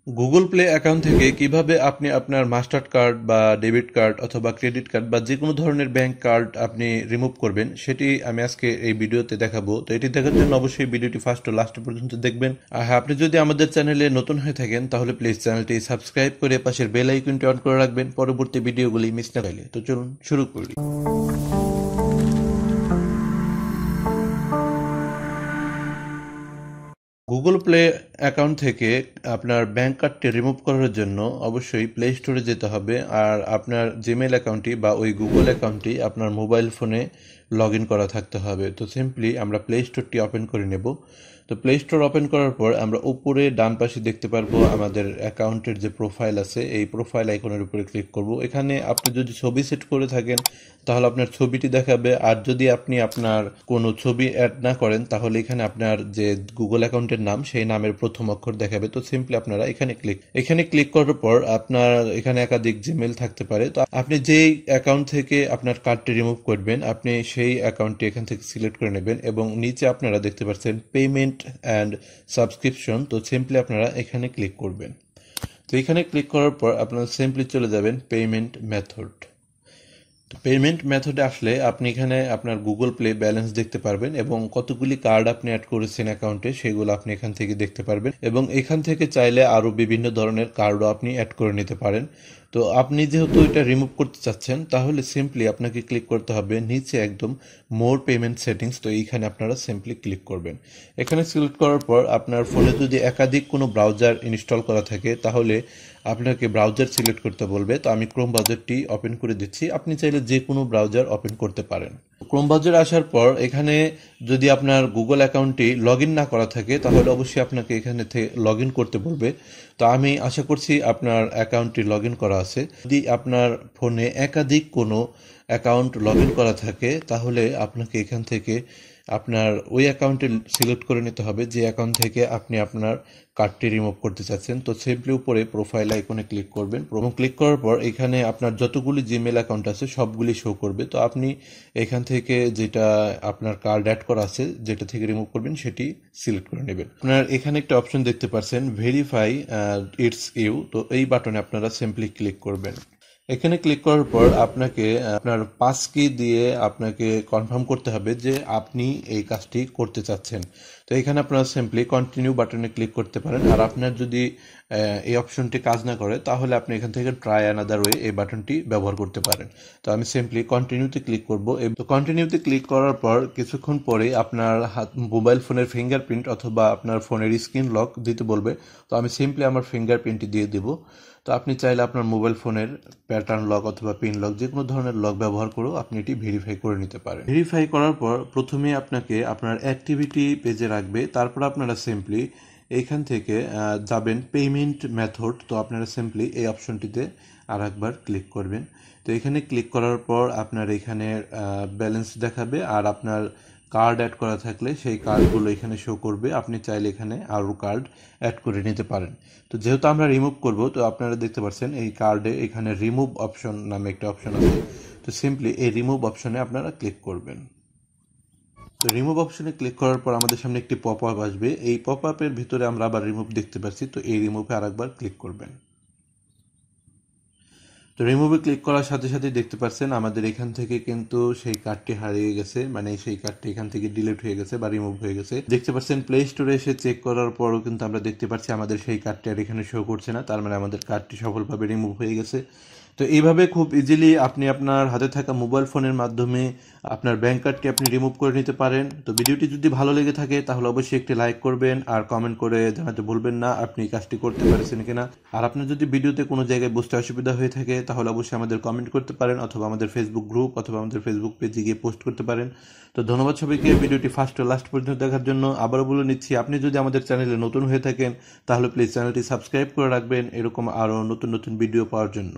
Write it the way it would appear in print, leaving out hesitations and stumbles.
Google play account থেকে কিভাবে আপনি আপনার মাস্টার কার্ড বা ডেবিট কার্ড অথবা ক্রেডিট কার্ড বা যে কোনো ধরনের ব্যাংক কার্ড আপনি রিমুভ করবেন সেটি আমি আজকে এই ভিডিওতে দেখাবো। তো এটি দেখার জন্য অবশ্যই ভিডিওটি ফার্স্ট ও লাস্ট পর্যন্ত দেখবেন। আর হ্যাঁ, আপনি যদি আমাদের চ্যানেলে নতুন হয়ে থাকেন তাহলে প্লিজ চ্যানেলটি সাবস্ক্রাইব করে পাশের বেল আইকনটি অন করে রাখবেন পরবর্তী ভিডিওগুলি মিস না করলে। তো চলুন শুরু করি। গুগল প্লে অ্যাকাউন্ট থেকে আপনার ব্যাংক কার্ডটি রিমুভ করার জন্য অবশ্যই প্লে স্টোরে যেতে হবে। আর আপনার জিমেল অ্যাকাউন্টটি বা ওই গুগল অ্যাকাউন্টটি আপনার মোবাইল ফোনে লগ ইন করা থাকতে হবে। তো সিম্পলি আমরা প্লে স্টোরটি ওপেন করে নেব। তো প্লে স্টোর ওপেন করার পর আমরা উপরে ডান পাশে দেখতে পারবো আমাদের অ্যাকাউন্টের যে প্রোফাইল আছে, এই প্রোফাইল আইকনের উপরে ক্লিক করব। এখানে আপনি যদি ছবি সেট করে থাকেন তাহলে আপনার ছবিটি দেখাবে, আর যদি আপনি আপনার কোনো ছবি অ্যাড না করেন তাহলে এখানে আপনার যে গুগল অ্যাকাউন্টের নাম সেই নামের প্রথম অক্ষর দেখাবে। তো সিম্পলি আপনারা এখানে ক্লিক করার পর আপনার এখানে একাধিক জিমেল থাকতে পারে। তো আপনি যেই অ্যাকাউন্ট থেকে আপনার কার্ডটি রিমুভ করবেন আপনি সেই অ্যাকাউন্টটি এখান থেকে সিলেক্ট করে নেবেন এবং নিচে আপনারা দেখতে পাচ্ছেন পেমেন্ট অ্যান্ড সাবস্ক্রিপশন। তো সিম্পলি আপনারা এখানে ক্লিক করবেন। তো এখানে ক্লিক করার পর আপনারা সিম্পলি চলে যাবেন পেমেন্ট মেথড। পেমেন্ট মেথডে আসলে আপনি এখানে আপনার গুগল প্লে ব্যালেন্স দেখতে পারবেন এবং কতগুলি কার্ড আপনি অ্যাড করেছেন অ্যাকাউন্টে সেগুলো আপনি এখান থেকে দেখতে পারবেন এবং এখান থেকে চাইলে আরও বিভিন্ন ধরনের কার্ডও আপনি অ্যাড করে নিতে পারেন। তো আপনি যেহেতু এটা রিমুভ করতে চাচ্ছেন তাহলে সিম্পলি আপনাকে ক্লিক করতে হবে নিচে একদম মোর পেমেন্ট সেটিংস। তো এইখানে আপনারা সিম্পলি ক্লিক করবেন। এখানে সিলেক্ট করার পর আপনার ফোনে যদি একাধিক কোনো ব্রাউজার ইনস্টল করা থাকে তাহলে আপনাকে ব্রাউজার সিলেক্ট করতে বলবে। তো আমি ক্রোম ব্রাউজারটি ওপেন করে দিচ্ছি, আপনি চাইলে যে কোনো ব্রাউজার ওপেন করতে পারেন। ক্রোম ব্রাউজারে আসার পর এখানে যদি আপনার গুগল অ্যাকাউন্টটি লগ ইন না করা থাকে তাহলে অবশ্যই আপনাকে এখানে থেকে লগ ইন করতে বলবে। তো আমি আশা করছি আপনার অ্যাকাউন্টটি লগ ইন করা আছে। যদি আপনার ফোনে একাধিক কোনো অ্যাকাউন্ট লগ ইন করা থাকে তাহলে আপনাকে এখান থেকে আপনার ওই অ্যাকাউন্টে সিলেক্ট করে নিতে হবে যে অ্যাকাউন্ট থেকে আপনি আপনার কার্ডটি রিমুভ করতে চাচ্ছেন। তো সিম্পলি উপরে প্রোফাইল আইকনে ক্লিক করবেন এবং ক্লিক করার পর এখানে আপনার যতগুলি জিমেল অ্যাকাউন্ট আছে সবগুলি শো করবে। তো আপনি এখান থেকে যেটা আপনার কার্ড অ্যাড করা আছে যেটা থেকে রিমুভ করবেন সেটি সিলেক্ট করে নেবেন। আপনার এখানে একটা অপশন দেখতে পাচ্ছেন ভেরিফাই ইটস ইউ। তো এই বাটনে আপনারা সিম্পলি ক্লিক করবেন। এখানে ক্লিক করার পর আপনাকে আপনার পাস কি দিয়ে আপনাকে কনফার্ম করতে হবে যে আপনি এই কাজটি করতে চাচ্ছেন। তো এখানে আপনারা সিম্পলি কন্টিনিউ বাটনে ক্লিক করতে পারেন। আর আপনার যদি এই অপশনটি কাজ না করে তাহলে আপনি এখান থেকে ট্রাই অ্যানাদার ওয়ে এই বাটনটি ব্যবহার করতে পারেন। তো আমি সিম্পলি কন্টিনিউতে ক্লিক করব। তো কন্টিনিউতে ক্লিক করার পর কিছুক্ষণ পরে আপনার মোবাইল ফোনের ফিঙ্গারপ্রিন্ট অথবা আপনার ফোনের স্ক্রিন লক দিতে বলবে। তো আমি সিম্পলি আমার ফিঙ্গারপ্রিন্টটি দিয়ে দেব। তো আপনি চাইলে আপনার মোবাইল ফোনের প্যাটার্ন লক অথবা পিন লক যে কোনো ধরনের লক ব্যবহার করেও আপনি এটি ভেরিফাই করে নিতে পারেন। ভেরিফাই করার পর প্রথমে আপনাকে আপনার অ্যাক্টিভিটি পেজে রাখবে। তারপর আপনারা সিম্পলি এইখান থেকে যাবেন পেমেন্ট মেথড। তো আপনারা সিম্পলি এই অপশনটিতে আর একবার ক্লিক করবেন। তো এখানে ক্লিক করার পর আপনার এখানে ব্যালেন্স দেখাবে আর আপনার কার্ড অ্যাড করা থাকলে সেই কার্ডগুলো এখানে শো করবে। আপনি চাইলে এখানে আরও কার্ড অ্যাড করে নিতে পারেন। তো যেহেতু আমরা রিমুভ করব তো আপনারা দেখতে পাচ্ছেন এই কার্ডে এখানে রিমুভ অপশন নামে একটা অপশন আছে। তো সিম্পলি এই রিমুভ অপশনে আপনারা ক্লিক করবেন। তো রিমুভ অপশনে ক্লিক করার পর আমাদের সামনে একটি পপ আপ আসবে। এই পপ আপের ভিতরে আমরা আবার রিমুভ দেখতে পাচ্ছি। তো এই রিমুভে আরেকবার ক্লিক করবেন। তো রিমুভে ক্লিক করার সাথে সাথেই দেখতে পাচ্ছেন আমাদের এখান থেকে কিন্তু সেই কার্ডটি হারিয়ে গেছে, মানে সেই কার্ডটি এখান থেকে ডিলিট হয়ে গেছে বা রিমুভ হয়ে গেছে। দেখতে পাচ্ছেন প্লে স্টোরে এসে চেক করার পরও কিন্তু আমরা দেখতে পাচ্ছি আমাদের সেই কার্ডটি আর এখানে শো করছে না, তার মানে আমাদের কার্ডটি সফলভাবে রিমুভ হয়ে গেছে। তো এইভাবে খুব ইজিলি আপনি আপনার হাতে থাকা মোবাইল ফোনের মাধ্যমে আপনার ব্যাংক কার্ডটি আপনি রিমুভ করে নিতে পারেন। তো ভিডিওটি যদি ভালো লেগে থাকে তাহলে অবশ্যই একটি লাইক করবেন আর কমেন্ট করে জানাতে ভুলবেন না আপনি এই কাজটি করতে পারছেন কিনা। আর আপনার যদি ভিডিওতে কোনো জায়গায় বুঝতে অসুবিধা হয়ে থাকে তাহলে অবশ্যই আমাদের কমেন্ট করতে পারেন অথবা আমাদের ফেসবুক গ্রুপ অথবা আমাদের ফেসবুক পেজে গিয়ে পোস্ট করতে পারেন। তো ধন্যবাদ সবাইকে ভিডিওটি ফার্স্ট ও লাস্ট পর্যন্ত দেখার জন্য। আবারও বলে নিচ্ছি, আপনি যদি আমাদের চ্যানেলে নতুন হয়ে থাকেন তাহলে প্লিজ চ্যানেলটি সাবস্ক্রাইব করে রাখবেন এরকম আরও নতুন নতুন ভিডিও পাওয়ার জন্য।